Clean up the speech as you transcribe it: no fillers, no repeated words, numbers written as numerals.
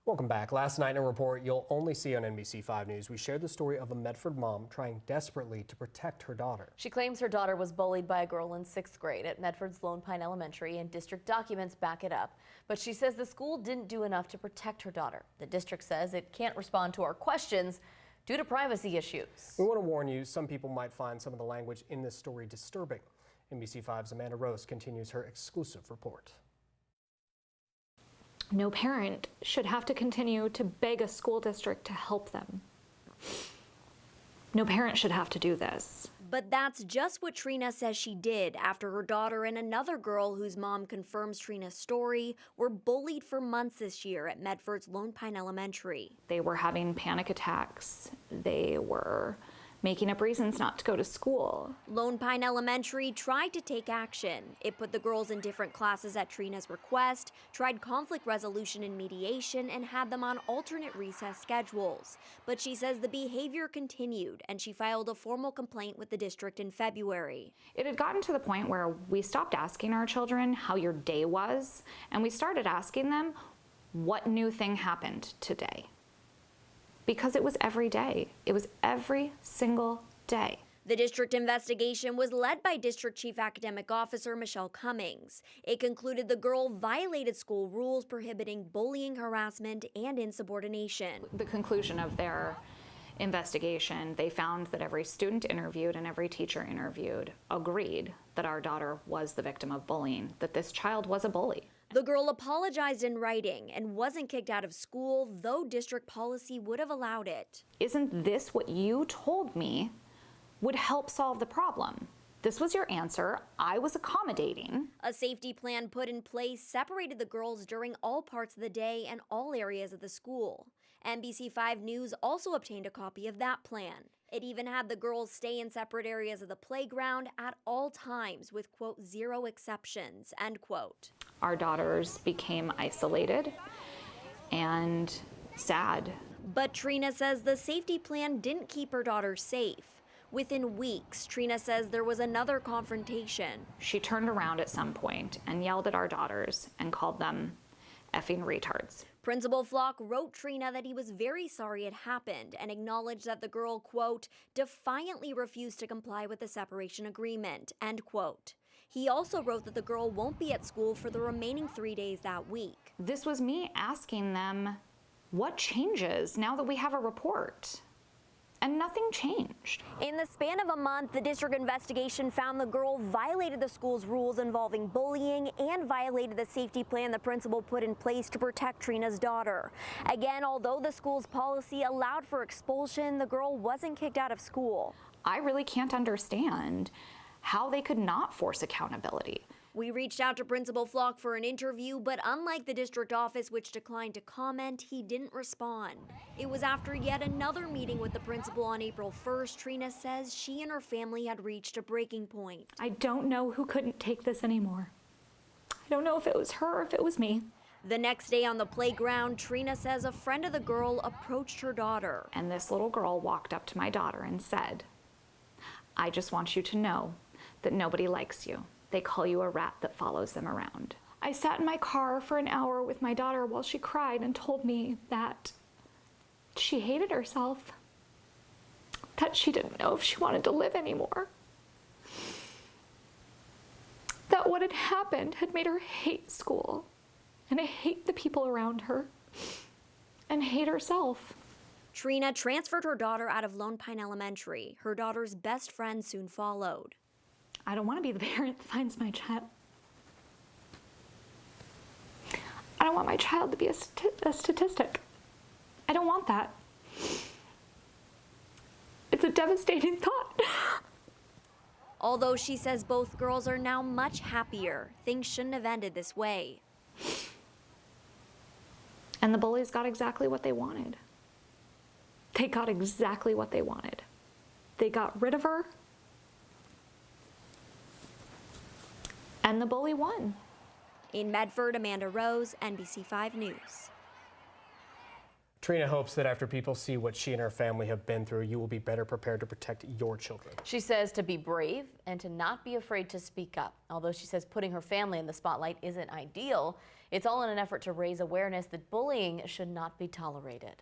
Welcome back. Last night in a report you'll only see on NBC5 News, we shared the story of a Medford mom trying desperately to protect her daughter. She claims her daughter was bullied by a girl in 6th grade at Medford's Lone Pine Elementary, and district documents back it up. But she says the school didn't do enough to protect her daughter. The district says it can't respond to our questions due to privacy issues. We want to warn you, some people might find some of the language in this story disturbing. NBC5's Amanda Rose continues her exclusive report. No parent should have to continue to beg a school district to help them. No parent should have to do this. But that's just what Trina says she did after her daughter and another girl whose mom confirms Trina's story were bullied for months this year at Medford's Lone Pine Elementary. They were having panic attacks. They were making up reasons not to go to school. Lone Pine Elementary tried to take action. It put the girls in different classes at Trina's request, tried conflict resolution and mediation, and had them on alternate recess schedules. But she says the behavior continued, and she filed a formal complaint with the district in February. It had gotten to the point where we stopped asking our children how your day was, and we started asking them what new thing happened today. Because it was every day. It was every single day. The district investigation was led by District Chief Academic Officer Michelle Cummings. It concluded the girl violated school rules prohibiting bullying, harassment, and insubordination. The conclusion of their investigation, they found that every student interviewed and every teacher interviewed agreed that our daughter was the victim of bullying, that this child was a bully. The girl apologized in writing and wasn't kicked out of school, though district policy would have allowed it. Isn't this what you told me would help solve the problem? This was your answer. I was accommodating. A safety plan put in place separated the girls during all parts of the day and all areas of the school. NBC5 News also obtained a copy of that plan. It even had the girls stay in separate areas of the playground at all times with, quote, zero exceptions, end quote. Our daughters became isolated and sad. But Trina says the safety plan didn't keep her daughter safe. Within weeks, Trina says there was another confrontation. She turned around at some point and yelled at our daughters and called them effing retards. Principal Flock wrote Trina that he was very sorry it happened and acknowledged that the girl, quote, defiantly refused to comply with the separation agreement, end quote. He also wrote that the girl won't be at school for the remaining 3 days that week. This was me asking them, what changes now that we have a report? And nothing changed. In the span of a month, the district investigation found the girl violated the school's rules involving bullying and violated the safety plan the principal put in place to protect Trina's daughter. Again, although the school's policy allowed for expulsion, the girl wasn't kicked out of school. I really can't understand how they could not force accountability. We reached out to Principal Flock for an interview, but unlike the district office, which declined to comment, he didn't respond. It was after yet another meeting with the principal on April 1st, Trina says she and her family had reached a breaking point. I don't know who couldn't take this anymore. I don't know if it was her or if it was me. The next day on the playground, Trina says a friend of the girl approached her daughter. And this little girl walked up to my daughter and said, I just want you to know that nobody likes you. They call you a rat that follows them around. I sat in my car for an hour with my daughter while she cried and told me that she hated herself, that she didn't know if she wanted to live anymore, that what had happened had made her hate school and hate the people around her and hate herself. Trina transferred her daughter out of Lone Pine Elementary. Her daughter's best friend soon followed. I don't want to be the parent that finds my child. I don't want my child to be a statistic. I don't want that. It's a devastating thought. Although she says both girls are now much happier, things shouldn't have ended this way. And the bullies got exactly what they wanted. They got exactly what they wanted. They got rid of her, and the bully won. In Medford, Amanda Rose, NBC5 News. Trina hopes that after people see what she and her family have been through, you will be better prepared to protect your children. She says to be brave and to not be afraid to speak up. Although she says putting her family in the spotlight isn't ideal, It's all in an effort to raise awareness that bullying should not be tolerated.